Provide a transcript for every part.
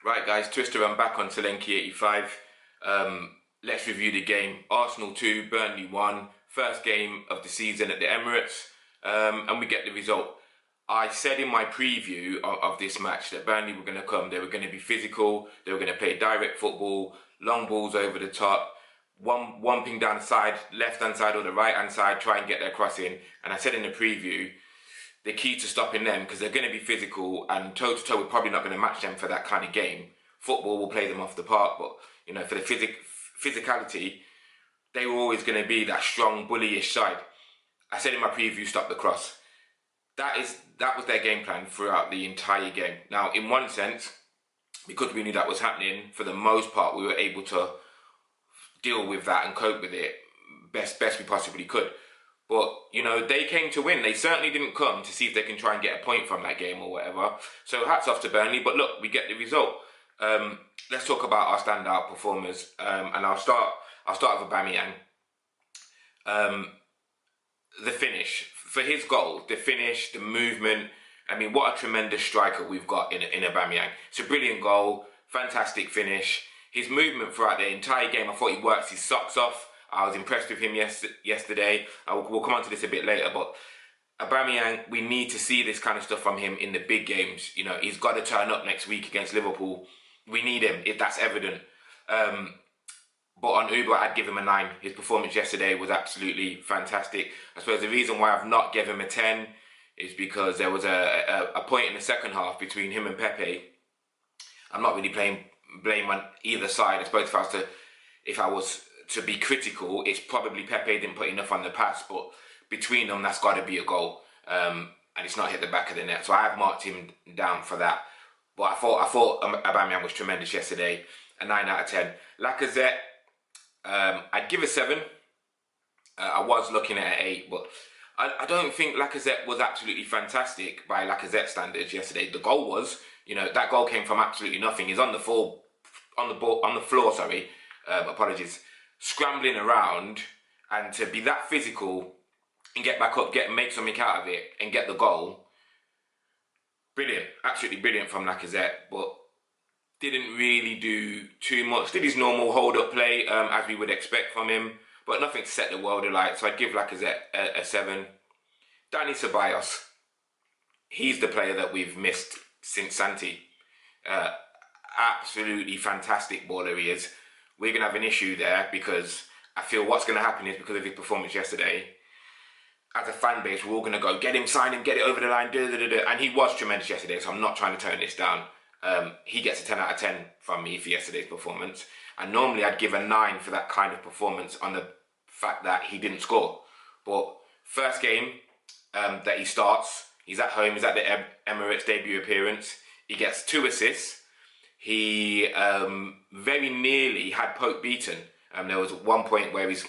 Right, guys, Twister, I'm back on Solenki85. Let's review the game. Arsenal 2, Burnley 1. First game of the season at the Emirates. And we get the result. I said in my preview of this match that Burnley were going to come. They were going to be physical. They were going to play direct football, long balls over the top, one ping down the side, left-hand side or the right-hand side, try and get their cross in. And I said in the preview, the key to stopping them, because they're going to be physical and toe-to-toe, we're probably not going to match them for that kind of game. Football will play them off the park, but for the physicality, they were always going to be that strong, bullyish side. I said in my preview, stop the cross. That was their game plan throughout the entire game. Now, in one sense, because we knew that was happening, for the most part, we were able to deal with that and cope with it best we possibly could. But, they came to win. They certainly didn't come to see if they can try and get a point from that game or whatever. So hats off to Burnley. But look, we get the result. Let's talk about our standout performers. And I'll start with Aubameyang. The finish. For his goal, the finish, the movement. I mean, what a tremendous striker we've got in Aubameyang. It's a brilliant goal. Fantastic finish. His movement throughout the entire game, I thought he works his socks off. I was impressed with him yesterday. We'll come on to this a bit later, but Aubameyang, we need to see this kind of stuff from him in the big games. He's got to turn up next week against Liverpool. We need him, if that's evident. But on Uber, I'd give him a 9. His performance yesterday was absolutely fantastic. I suppose the reason why I've not given him a 10 is because there was a point in the second half between him and Pepe. I'm not really playing blame on either side. I suppose if I was to be critical, it's probably Pepe didn't put enough on the pass, but between them, that's got to be a goal. And it's not hit the back of the net. So I have marked him down for that. But I thought Aubameyang was tremendous yesterday. A 9 out of 10. Lacazette, I'd give a 7. I was looking at an 8, but I don't think Lacazette was absolutely fantastic by Lacazette standards yesterday. The goal was, that goal came from absolutely nothing. He's on the floor, apologies, scrambling around, and to be that physical and get back up, make something out of it and get the goal. Brilliant, absolutely brilliant from Lacazette, but didn't really do too much. Did his normal hold-up play, as we would expect from him, but nothing to set the world alight, so I'd give Lacazette a 7. Dani Ceballos, he's the player that we've missed since Santi. Absolutely fantastic baller he is. We're going to have an issue there because I feel what's going to happen is because of his performance yesterday, as a fan base, we're all going to go, get him, sign him, get it over the line, and he was tremendous yesterday, so I'm not trying to tone this down. He gets a 10 out of 10 from me for yesterday's performance. And normally I'd give a 9 for that kind of performance on the fact that he didn't score. But first game that he starts, he's at home, he's at the Emirates debut appearance. He gets 2 assists. He very nearly had Pope beaten. There was one point where he's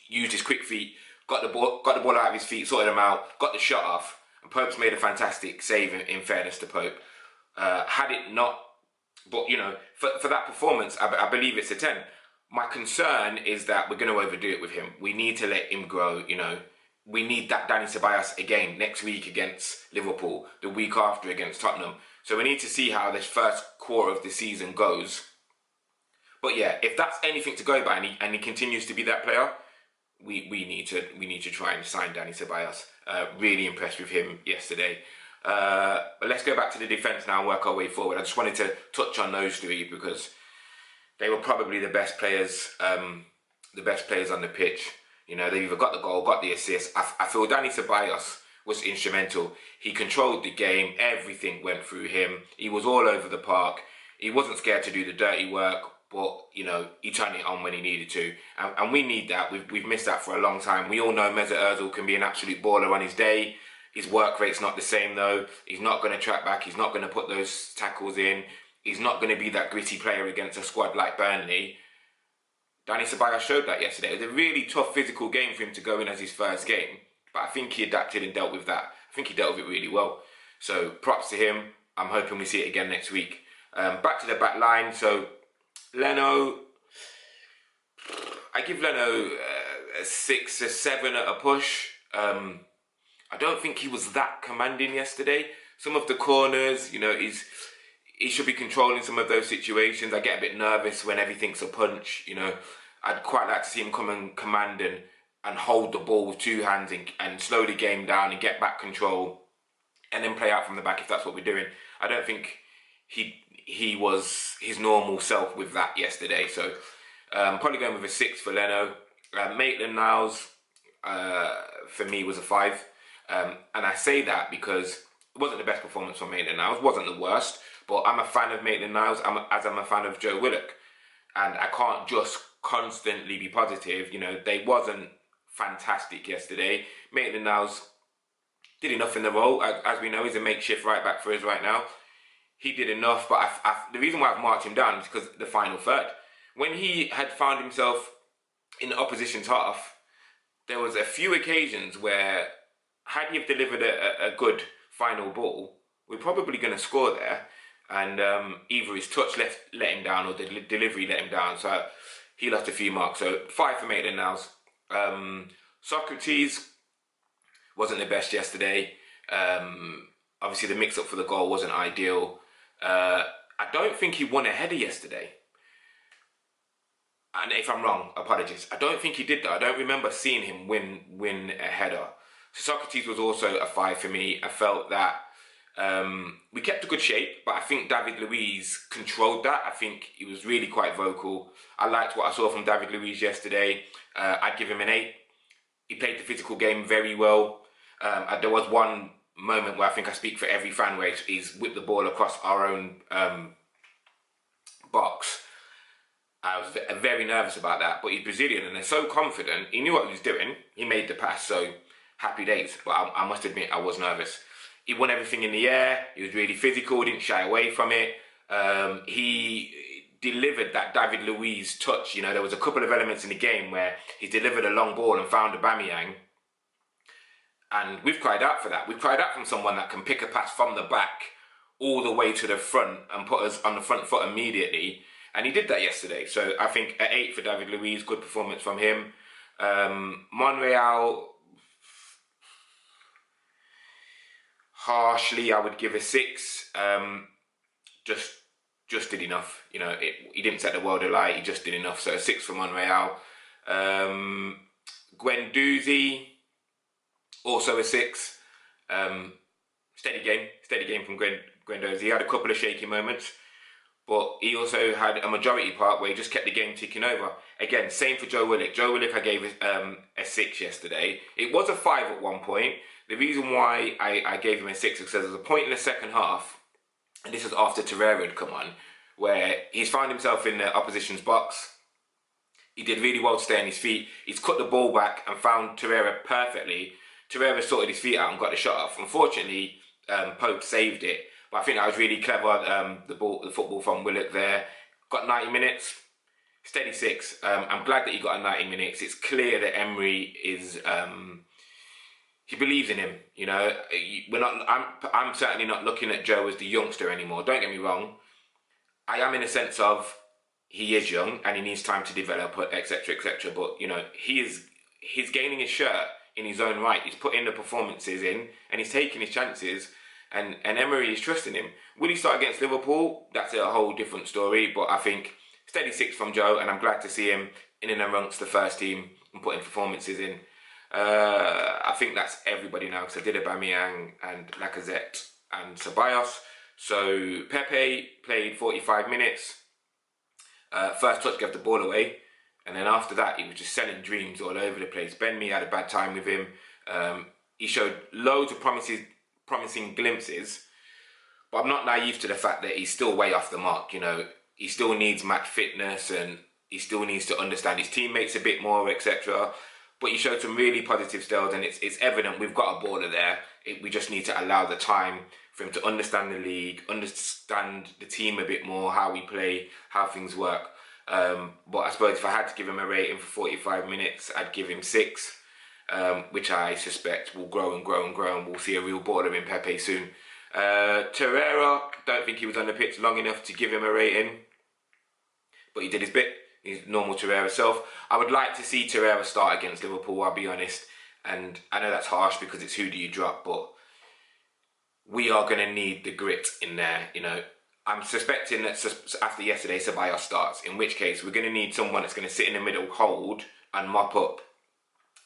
used his quick feet, got the ball out of his feet, sorted him out, got the shot off, and Pope's made a fantastic save in fairness to Pope. Had it not, but for that performance, I believe it's a 10. My concern is that we're going to overdo it with him. We need to let him grow, We need that Dani Ceballos again next week against Liverpool, the week after against Tottenham. So we need to see how this first quarter of the season goes. But yeah, if that's anything to go by and he continues to be that player, we need to try and sign Dani Ceballos. Really impressed with him yesterday. But let's go back to the defence now and work our way forward. I just wanted to touch on those 3 because they were probably the best players on the pitch. They either got the goal, got the assist. I feel Dani Ceballos was instrumental. He controlled the game. Everything went through him. He was all over the park. He wasn't scared to do the dirty work, but he turned it on when he needed to. And we need that. We've missed that for a long time. We all know Mesut Ozil can be an absolute baller on his day. His work rate's not the same though. He's not going to track back. He's not going to put those tackles in. He's not going to be that gritty player against a squad like Burnley. Dani Ceballos showed that yesterday. It was a really tough physical game for him to go in as his first game. But I think he adapted and dealt with that. I think he dealt with it really well. So props to him. I'm hoping we see it again next week. Back to the back line. So Leno, I give Leno a 6, a 7 at a push. I don't think he was that commanding yesterday. Some of the corners, he should be controlling some of those situations. I get a bit nervous when everything's a punch. You know, I'd quite like to see him come and command and hold the ball with two hands and slow the game down and get back control and then play out from the back if that's what we're doing. I don't think he was his normal self with that yesterday. So probably going with a 6 for Leno. Maitland-Niles for me was a 5. And I say that because it wasn't the best performance from Maitland-Niles, wasn't the worst, but I'm a fan of Maitland-Niles as I'm a fan of Joe Willock. And I can't just constantly be positive. You know, they wasn't fantastic yesterday. Maitland-Niles did enough in the role. As we know, he's a makeshift right back for us right now. He did enough, but the reason why I've marked him down is because the final third. When he had found himself in the opposition's half, there was a few occasions where, had he have delivered a good final ball, we're probably going to score there. And either his touch let him down or the delivery let him down. So he lost a few marks. So 5 for Maitland-Niles. Socrates wasn't the best yesterday. Obviously, the mix-up for the goal wasn't ideal. I don't think he won a header yesterday. And if I'm wrong, apologies. I don't think he did that. I don't remember seeing him win a header. So Socrates was also a 5 for me. I felt that we kept a good shape, but I think David Luiz controlled that. I think he was really quite vocal. I liked what I saw from David Luiz yesterday. I'd give him an 8. He played the physical game very well. There was one moment where I think I speak for every fan where he's whipped the ball across our own box. I was very nervous about that, but he's Brazilian and they're so confident. He knew what he was doing. He made the pass, so happy days. But I must admit, I was nervous. He won everything in the air. He was really physical, didn't shy away from it. He delivered that David Luiz touch. You know, there was a couple of elements in the game where he delivered a long ball and found Aubameyang. And we've cried out for that. We've cried out from someone that can pick a pass from the back all the way to the front and put us on the front foot immediately. And he did that yesterday. So I think an 8 for David Luiz, good performance from him. Monreal, harshly, I would give a 6. Just did enough. You know, he didn't set the world alight. He just did enough. So a 6 for Monreal. Guendouzi, also a 6. Steady game from Guendouzi. He had a couple of shaky moments, but he also had a majority part where he just kept the game ticking over. Again, same for Joe Willock. Joe Willock, I gave a 6 yesterday. It was a 5 at one point. The reason why I gave him a 6 is because there was a point in the second half, and this was after Torreira had come on, where he's found himself in the opposition's box. He did really well to stay on his feet. He's cut the ball back and found Torreira perfectly. Torreira sorted his feet out and got the shot off. Unfortunately, Pope saved it. But I think that was really clever, the football from Willock there. Got 90 minutes, steady 6. I'm glad that he got a 90 minutes. It's clear that Emery is, he believes in him. You know, I'm certainly not looking at Joe as the youngster anymore. Don't get me wrong. I am in a sense of he is young and he needs time to develop, etc., etc. But you know, he's gaining his shirt in his own right. He's putting the performances in and he's taking his chances. And Emery is trusting him. Will he start against Liverpool? That's a whole different story. But I think steady 6 from Joe, and I'm glad to see him in and amongst the first team and putting performances in. I think that's everybody now, because I did Aubameyang and Lacazette and Ceballos. So Pepe played 45 minutes. First touch gave the ball away, and then after that he was just selling dreams all over the place. Ben Mee had a bad time with him. He showed loads of promising glimpses, but I'm not naive to the fact that he's still way off the mark. You know, he still needs match fitness and he still needs to understand his teammates a bit more, etc. But he showed some really positive still, and it's evident we've got a baller there. We just need to allow the time for him to understand the league, understand the team a bit more, how we play, how things work. But I suppose if I had to give him a rating for 45 minutes, I'd give him 6. Which I suspect will grow and grow and grow, and we'll see a real baller in Pepe soon. Torreira, don't think he was on the pitch long enough to give him a rating, but he did his bit. He's normal Torreira self. I would like to see Torreira start against Liverpool, I'll be honest, and I know that's harsh because it's who do you drop, but we are going to need the grit in there. You know, I'm suspecting that after yesterday, Ceballos starts, in which case we're going to need someone that's going to sit in the middle, hold, and mop up.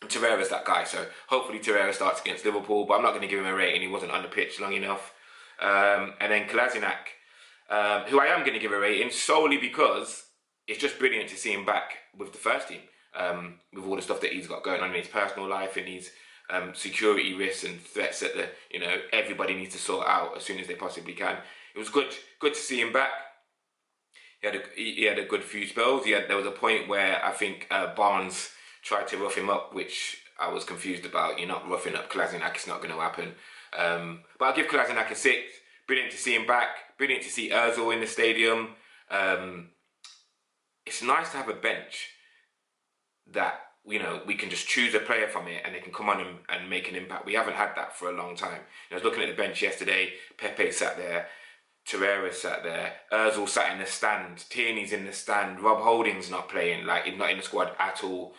And Torreira's that guy, so hopefully Torreira starts against Liverpool, but I'm not going to give him a rating. He wasn't on the pitch long enough. And then Kolasinac, who I am going to give a rating solely because it's just brilliant to see him back with the first team, with all the stuff that he's got going on in his personal life and his security risks and threats that everybody needs to sort out as soon as they possibly can. It was good to see him back. He had a good few spells. There was a point where I think Barnes tried to rough him up, which I was confused about. You're not roughing up Kolasinac, it's not going to happen. But I'll give Kolasinac a 6. Brilliant to see him back. Brilliant to see Ozil in the stadium. It's nice to have a bench that we can just choose a player from it and they can come on and make an impact. We haven't had that for a long time. I was looking at the bench yesterday. Pepe sat there. Torreira sat there. Ozil sat in the stand. Tierney's in the stand. Rob Holding's not playing. He's not in the squad at all.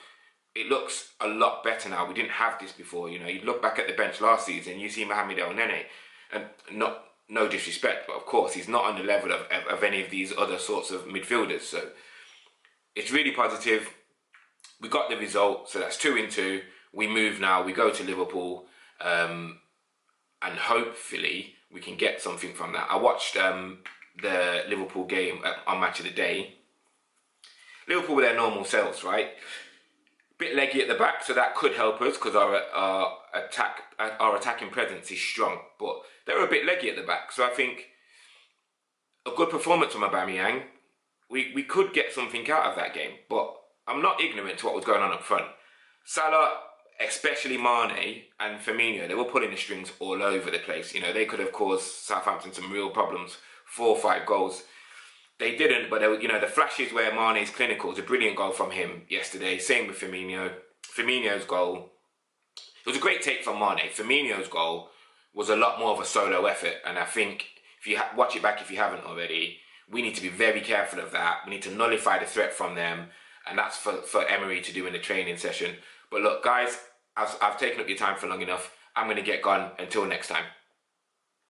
It looks a lot better now. We didn't have this before. You look back at the bench last season, you see Mohamed El Nene, and no disrespect, but of course he's not on the level of any of these other sorts of midfielders. So it's really positive. We got the result, so that's 2-2. We move now. We go to Liverpool, and hopefully we can get something from that. I watched the Liverpool game on Match of the Day. Liverpool with their normal selves, right? Bit leggy at the back, so that could help us because our attacking presence is strong. But they were a bit leggy at the back, so I think a good performance from Aubameyang, we could get something out of that game. But I'm not ignorant to what was going on up front. Salah, especially Mane and Firmino, they were pulling the strings all over the place. They could have caused Southampton some real problems, 4 or 5 goals. They didn't, but the flashes where Mane's clinical was a brilliant goal from him yesterday. Same with Firmino. Firmino's goal, it was a great take from Mane. Firmino's goal was a lot more of a solo effort, and I think if you watch it back if you haven't already, we need to be very careful of that. We need to nullify the threat from them, and that's for Emery to do in the training session. But look, guys, I've taken up your time for long enough. I'm going to get gone. Until next time.